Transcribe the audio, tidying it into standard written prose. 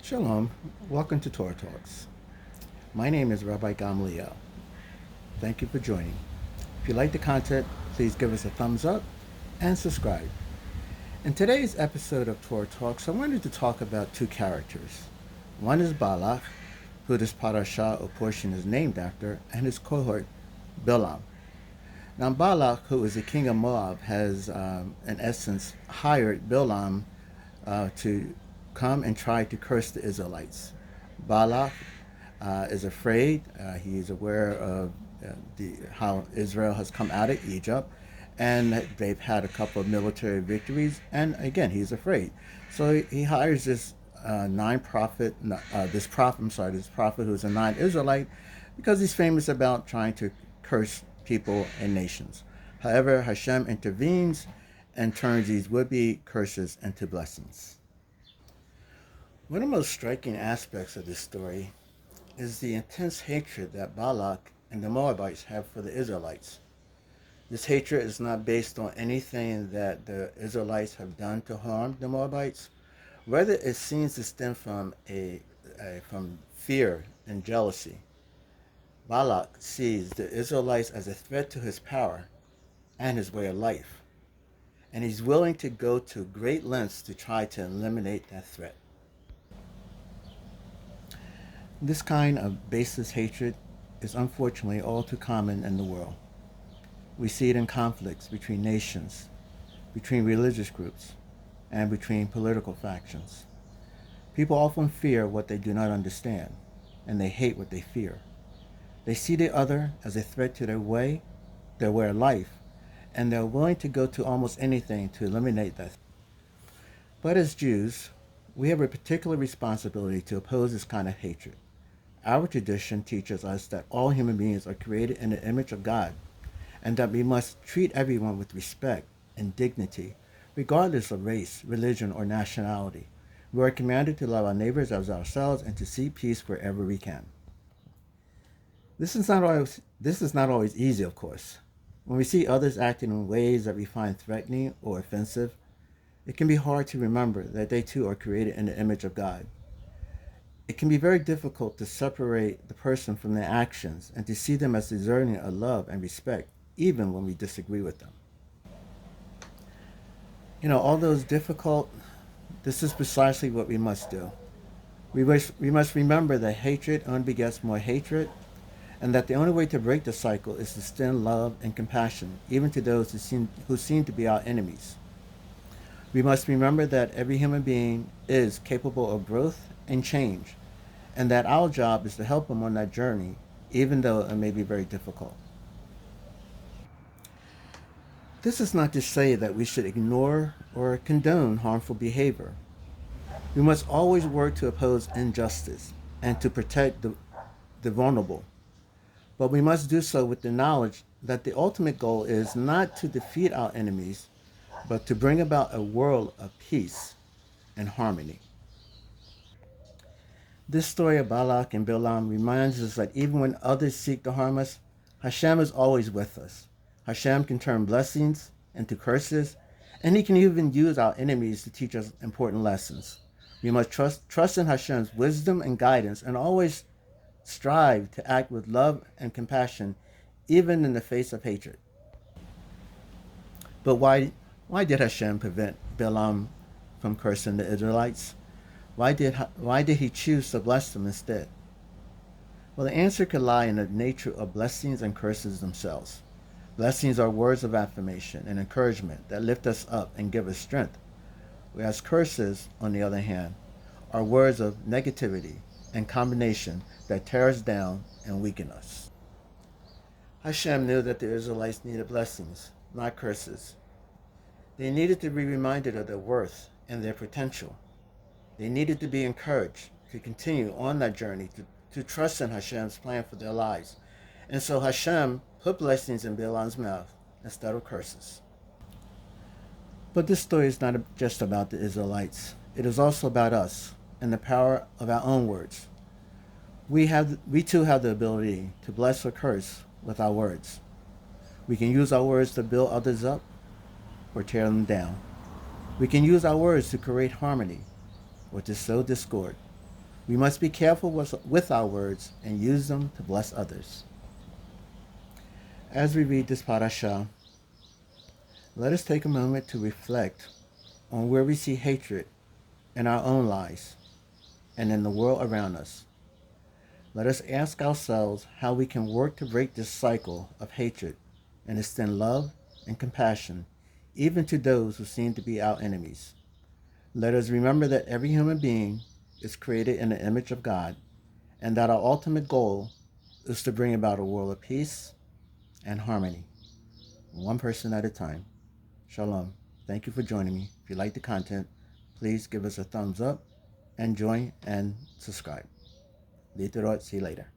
Shalom, welcome to Torah Talks. My name is Rabbi Gamliel. Thank you for joining. If you like the content, please give us a thumbs up and subscribe. In today's episode of Torah Talks, I wanted to talk about two characters. One is Balak, who this parasha or portion is named after, and his cohort, Bilam. Now, Balak, who is the king of Moab, has, in essence, hired Bilam to come and try to curse the Israelites. Balak is afraid. He is aware of how Israel has come out of Egypt, and they've had a couple of military victories. And again, he's afraid. So he hires this this prophet who's a non-Israelite, because he's famous about trying to curse people and nations. However, Hashem intervenes and turns these would-be curses into blessings. One of the most striking aspects of this story is the intense hatred that Balak and the Moabites have for the Israelites. This hatred is not based on anything that the Israelites have done to harm the Moabites. Rather, it seems to stem from from fear and jealousy. Balak sees the Israelites as a threat to his power and his way of life, and he's willing to go to great lengths to try to eliminate that threat. This kind of baseless hatred is unfortunately all too common in the world. We see it in conflicts between nations, between religious groups, and between political factions. People often fear what they do not understand, and they hate what they fear. They see the other as a threat to their way of life, and they're willing to go to almost anything to eliminate that. But as Jews, we have a particular responsibility to oppose this kind of hatred. Our tradition teaches us that all human beings are created in the image of God, and that we must treat everyone with respect and dignity, regardless of race, religion, or nationality. We are commanded to love our neighbors as ourselves and to seek peace wherever we can. This is not always easy, of course. When we see others acting in ways that we find threatening or offensive, it can be hard to remember that they too are created in the image of God. It can be very difficult to separate the person from their actions and to see them as deserving of love and respect, even when we disagree with them. Although it's difficult, this is precisely what we must do. We must remember that hatred only begets more hatred, and that the only way to break the cycle is to extend love and compassion, even to those who seem to be our enemies. We must remember that every human being is capable of growth and change, and that our job is to help them on that journey, even though it may be very difficult. This is not to say that we should ignore or condone harmful behavior. We must always work to oppose injustice and to protect the vulnerable. But we must do so with the knowledge that the ultimate goal is not to defeat our enemies, but to bring about a world of peace and harmony. This story of Balak and Bilam reminds us that even when others seek to harm us, Hashem is always with us. Hashem can turn blessings into curses, and he can even use our enemies to teach us important lessons. We must trust in Hashem's wisdom and guidance, and always strive to act with love and compassion, even in the face of hatred. But why did Hashem prevent Bilam from cursing the Israelites? Why did he choose to bless them instead? Well, the answer could lie in the nature of blessings and curses themselves. Blessings are words of affirmation and encouragement that lift us up and give us strength, whereas curses, on the other hand, are words of negativity and combination that tear us down and weaken us. Hashem knew that the Israelites needed blessings, not curses. They needed to be reminded of their worth and their potential. They needed to be encouraged to continue on that journey, to trust in Hashem's plan for their lives. And so Hashem put blessings in Bilam's mouth instead of curses. But this story is not just about the Israelites. It is also about us and the power of our own words. We too have the ability to bless or curse with our words. We can use our words to build others up or tear them down. We can use our words to create harmony or to sow discord. We must be careful with our words and use them to bless others. As we read this parasha, let us take a moment to reflect on where we see hatred in our own lives and in the world around us. Let us ask ourselves how we can work to break this cycle of hatred and extend love and compassion even to those who seem to be our enemies. Let us remember that every human being is created in the image of God and that our ultimate goal is to bring about a world of peace and harmony, one person at a time. Shalom. Thank you for joining me. If you like the content, please give us a thumbs up and join and subscribe. See you later.